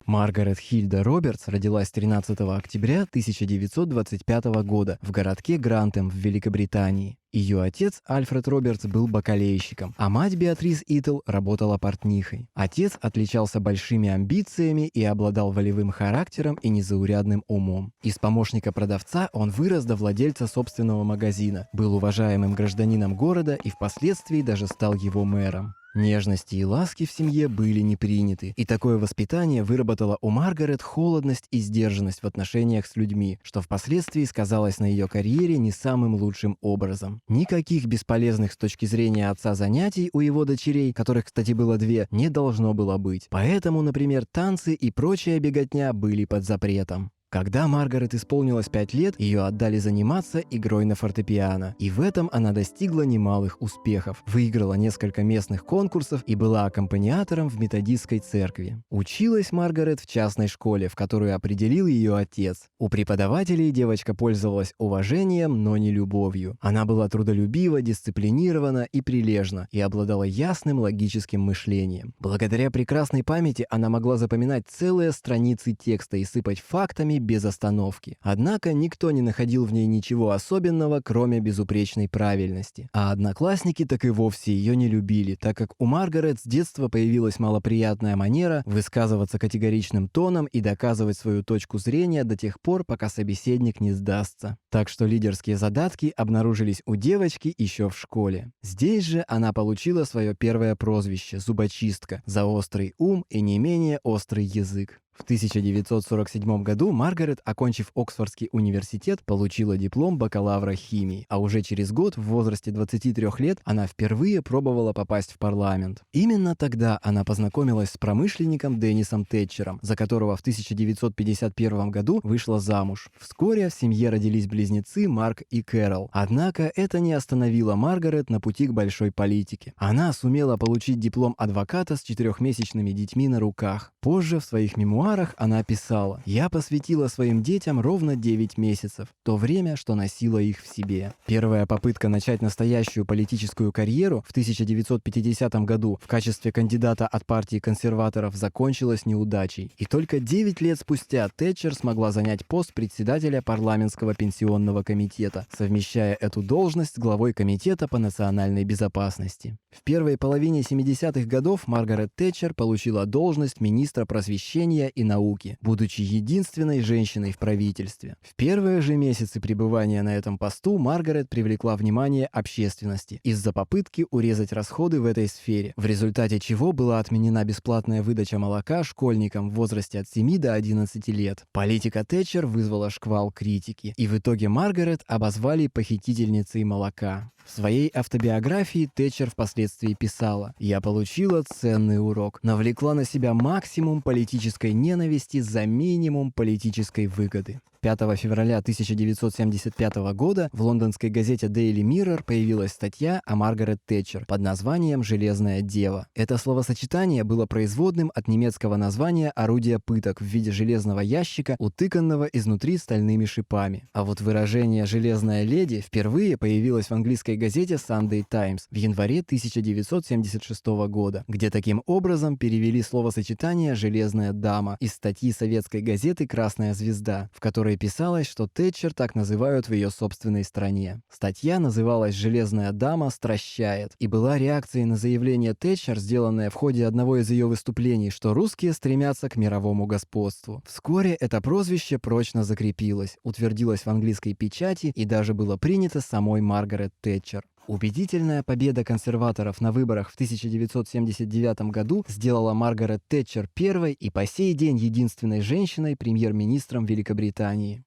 Маргарет Хильда Робертс родилась 13 октября 1925 года в городке Грантем в Великобритании. Ее отец Альфред Робертс был бакалейщиком, а мать Беатрис Итл работала портнихой. Отец отличался большими амбициями и обладал волевым характером и незаурядным умом. Из помощника продавца он вырос до владельца собственного магазина, был уважаемым гражданином города и впоследствии даже стал его мэром. Нежности и ласки в семье были не приняты, и такое воспитание выработало у Маргарет холодность и сдержанность в отношениях с людьми, что впоследствии сказалось на ее карьере не самым лучшим образом. Никаких бесполезных с точки зрения отца занятий у его дочерей, которых, кстати, было две, не должно было быть. Поэтому, например, танцы и прочая беготня были под запретом. Когда Маргарет исполнилось 5 лет, ее отдали заниматься игрой на фортепиано, и в этом она достигла немалых успехов, выиграла несколько местных конкурсов и была аккомпаниатором в методистской церкви. Училась Маргарет в частной школе, в которую определил ее отец. У преподавателей девочка пользовалась уважением, но не любовью. Она была трудолюбива, дисциплинирована и прилежна, и обладала ясным логическим мышлением. Благодаря прекрасной памяти она могла запоминать целые страницы текста и сыпать фактами без остановки. Однако никто не находил в ней ничего особенного, кроме безупречной правильности. А одноклассники так и вовсе ее не любили, так как у Маргарет с детства появилась малоприятная манера высказываться категоричным тоном и доказывать свою точку зрения до тех пор, пока собеседник не сдастся. Так что лидерские задатки обнаружились у девочки еще в школе. Здесь же она получила свое первое прозвище «Зубочистка» за острый ум и не менее острый язык. В 1947 году Маргарет, окончив Оксфордский университет, получила диплом бакалавра химии, а уже через год, в возрасте 23 лет, она впервые пробовала попасть в парламент. Именно тогда она познакомилась с промышленником Деннисом Тэтчером, за которого в 1951 году вышла замуж. Вскоре в семье родились близнецы Марк и Кэрол. Однако это не остановило Маргарет на пути к большой политике. Она сумела получить диплом адвоката с 4-месячными детьми на руках. Позже в своих мемуарах она писала: «Я посвятила своим детям ровно 9 месяцев, то время, что носила их в себе». Первая попытка начать настоящую политическую карьеру в 1950 году в качестве кандидата от партии консерваторов закончилась неудачей. И только 9 лет спустя Тэтчер смогла занять пост председателя парламентского пенсионного комитета, совмещая эту должность с главой комитета по национальной безопасности. В первой половине 70-х годов Маргарет Тэтчер получила должность министра просвещения и науки, будучи единственной женщиной в правительстве. В первые же месяцы пребывания на этом посту Маргарет привлекла внимание общественности из-за попытки урезать расходы в этой сфере, в результате чего была отменена бесплатная выдача молока школьникам в возрасте от 7 до 11 лет. Политика Тэтчер вызвала шквал критики, и в итоге Маргарет обозвали похитительницей молока. В своей автобиографии Тэтчер впоследствии писала: «Я получила ценный урок, навлекла на себя максимум политической ненависти за минимум политической выгоды». 5 февраля 1975 года в лондонской газете Daily Mirror появилась статья о Маргарет Тэтчер под названием «Железная дева». Это словосочетание было производным от немецкого названия орудия пыток в виде железного ящика, утыканного изнутри стальными шипами. А вот выражение «железная леди» впервые появилось в английской газете Sunday Times в январе 1976 года, где таким образом перевели словосочетание «железная дама» из статьи советской газеты «Красная звезда», в которой писалось, что Тэтчер так называют в ее собственной стране. Статья называлась «Железная дама стращает» и была реакцией на заявление Тэтчер, сделанное в ходе одного из ее выступлений, что русские стремятся к мировому господству. Вскоре это прозвище прочно закрепилось, утвердилось в английской печати и даже было принято самой Маргарет Тэтчер. Убедительная победа консерваторов на выборах в 1979 году сделала Маргарет Тэтчер первой и по сей день единственной женщиной премьер-министром Великобритании.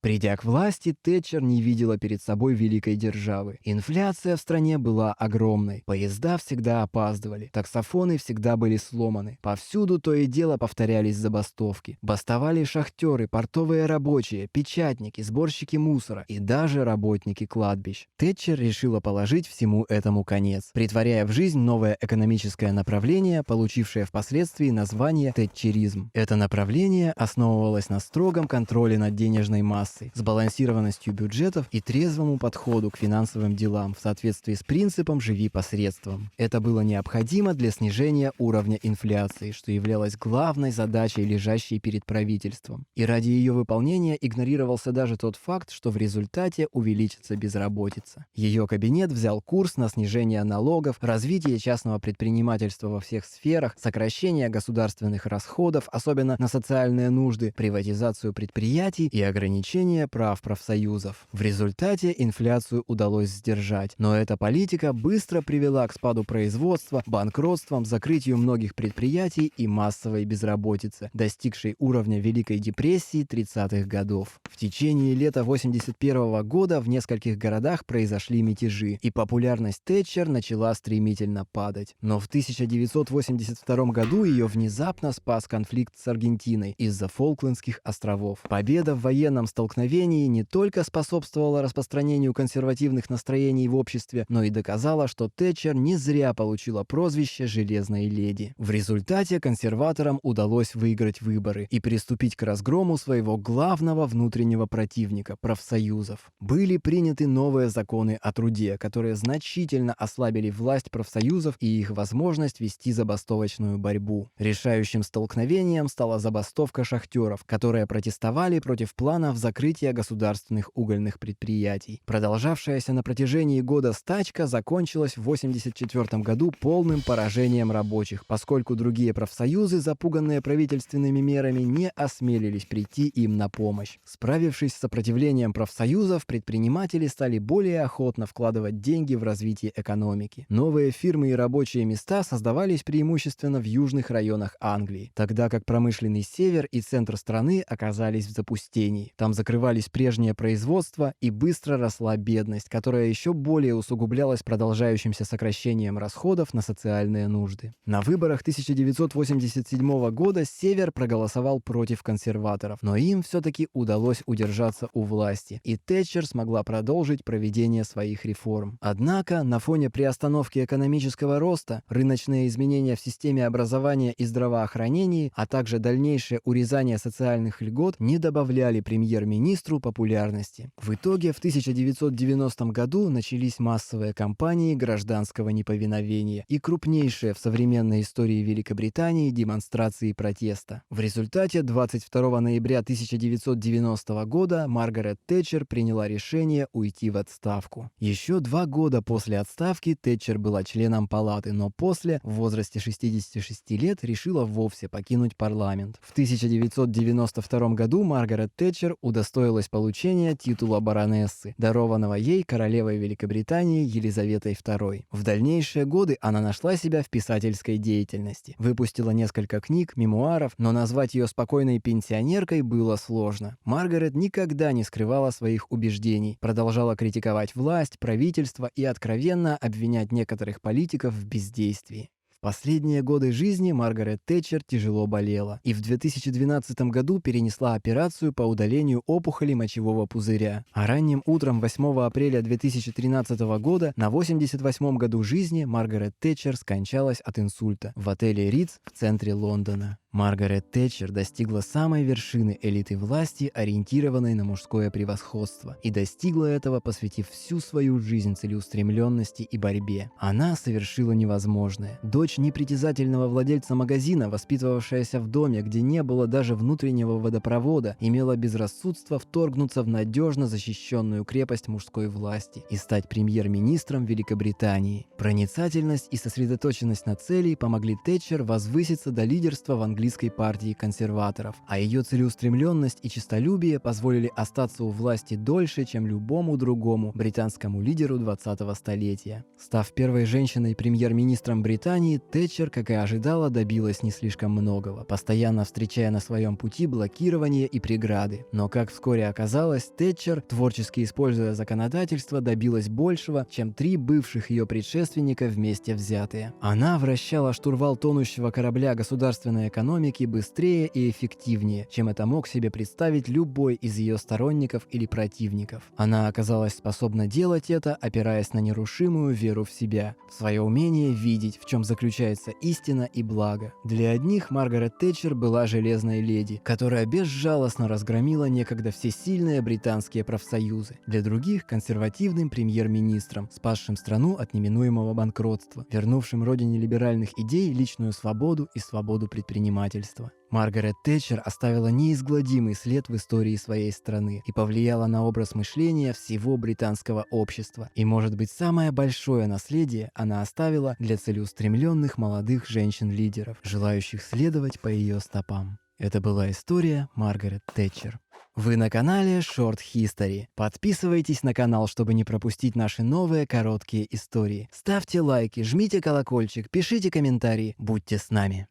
Придя к власти, Тэтчер не видела перед собой великой державы. Инфляция в стране была огромной, поезда всегда опаздывали, таксофоны всегда были сломаны. Повсюду то и дело повторялись забастовки. Бастовали шахтеры, портовые рабочие, печатники, сборщики мусора и даже работники кладбищ. Тэтчер решила положить всему этому конец, претворяя в жизнь новое экономическое направление, получившее впоследствии название тэтчеризм. Это направление основывалось на строгом контроле над денежной массой, кассой, сбалансированностью бюджетов и трезвому подходу к финансовым делам в соответствии с принципом «живи посредством». Это было необходимо для снижения уровня инфляции, что являлось главной задачей, лежащей перед правительством. И ради ее выполнения игнорировался даже тот факт, что в результате увеличится безработица. Ее кабинет взял курс на снижение налогов, развитие частного предпринимательства во всех сферах, сокращение государственных расходов, особенно на социальные нужды, приватизацию предприятий и ограничение прав профсоюзов. В результате инфляцию удалось сдержать, но эта политика быстро привела к спаду производства, банкротствам, закрытию многих предприятий и массовой безработице, достигшей уровня Великой депрессии 30-х годов. В течение лета 1981 года в нескольких городах произошли мятежи, и популярность Тэтчер начала стремительно падать. Но в 1982 году ее внезапно спас конфликт с Аргентиной из-за Фолклендских островов. Победа в военном столкновении не только способствовала распространению консервативных настроений в обществе, но и доказала, что Тэтчер не зря получила прозвище «Железной леди». В результате консерваторам удалось выиграть выборы и приступить к разгрому своего главного внутреннего противника – профсоюзов. Были приняты новые законы о труде, которые значительно ослабили власть профсоюзов и их возможность вести забастовочную борьбу. Решающим столкновением стала забастовка шахтеров, которые протестовали против планов закрытия государственных угольных предприятий. Продолжавшаяся на протяжении года стачка закончилась в 1984 году полным поражением рабочих, поскольку другие профсоюзы, запуганные правительственными мерами, не осмелились прийти им на помощь. Справившись с сопротивлением профсоюзов, предприниматели стали более охотно вкладывать деньги в развитие экономики. Новые фирмы и рабочие места создавались преимущественно в южных районах Англии, тогда как промышленный север и центр страны оказались в запустении. Там закрывались прежние производства и быстро росла бедность, которая еще более усугублялась продолжающимся сокращением расходов на социальные нужды. На выборах 1987 года Север проголосовал против консерваторов, но им все-таки удалось удержаться у власти, и Тэтчер смогла продолжить проведение своих реформ. Однако, на фоне приостановки экономического роста, рыночные изменения в системе образования и здравоохранения, а также дальнейшее урезание социальных льгот не добавляли премьер-министру популярности. В итоге в 1990 году начались массовые кампании гражданского неповиновения и крупнейшие в современной истории Великобритании демонстрации протеста. В результате 22 ноября 1990 года Маргарет Тэтчер приняла решение уйти в отставку. Еще 2 года после отставки Тэтчер была членом палаты, но после, в возрасте 66 лет, решила вовсе покинуть парламент. В 1992 году Маргарет Тэтчер удостоилась получения титула баронессы, дарованного ей королевой Великобритании Елизаветой II. В дальнейшие годы она нашла себя в писательской деятельности, выпустила несколько книг, мемуаров, но назвать ее спокойной пенсионеркой было сложно. Маргарет никогда не скрывала своих убеждений, продолжала критиковать власть, правительство и откровенно обвинять некоторых политиков в бездействии. В последние годы жизни Маргарет Тэтчер тяжело болела и в 2012 году перенесла операцию по удалению опухоли мочевого пузыря. А ранним утром 8 апреля 2013 года на 88-м году жизни Маргарет Тэтчер скончалась от инсульта в отеле Ридс в центре Лондона. Маргарет Тэтчер достигла самой вершины элиты власти, ориентированной на мужское превосходство, и достигла этого, посвятив всю свою жизнь целеустремленности и борьбе. Она совершила невозможное. Дочь непритязательного владельца магазина, воспитывавшаяся в доме, где не было даже внутреннего водопровода, имела безрассудство вторгнуться в надежно защищенную крепость мужской власти и стать премьер-министром Великобритании. Проницательность и сосредоточенность на цели помогли Тэтчер возвыситься до лидерства в английской партии консерваторов, а ее целеустремленность и честолюбие позволили остаться у власти дольше, чем любому другому британскому лидеру 20-го столетия. Став первой женщиной премьер-министром Британии, Тэтчер, как и ожидала, добилась не слишком многого, постоянно встречая на своем пути блокирование и преграды. Но, как вскоре оказалось, Тэтчер, творчески используя законодательство, добилась большего, чем 3 бывших ее предшественника вместе взятые. Она вращала штурвал тонущего корабля государственной экономики быстрее и эффективнее, чем это мог себе представить любой из ее сторонников или противников. Она оказалась способна делать это, опираясь на нерушимую веру в себя, в свое умение видеть, в чем заключается заключается истина и благо. Для одних Маргарет Тэтчер была железной леди, которая безжалостно разгромила некогда всесильные британские профсоюзы. Для других – консервативным премьер-министром, спасшим страну от неминуемого банкротства, вернувшим родине либеральных идей личную свободу и свободу предпринимательства. Маргарет Тэтчер оставила неизгладимый след в истории своей страны и повлияла на образ мышления всего британского общества. И, может быть, самое большое наследие она оставила для целеустремленных молодых женщин-лидеров, желающих следовать по ее стопам. Это была история Маргарет Тэтчер. Вы на канале Short History. Подписывайтесь на канал, чтобы не пропустить наши новые короткие истории. Ставьте лайки, жмите колокольчик, пишите комментарии. Будьте с нами.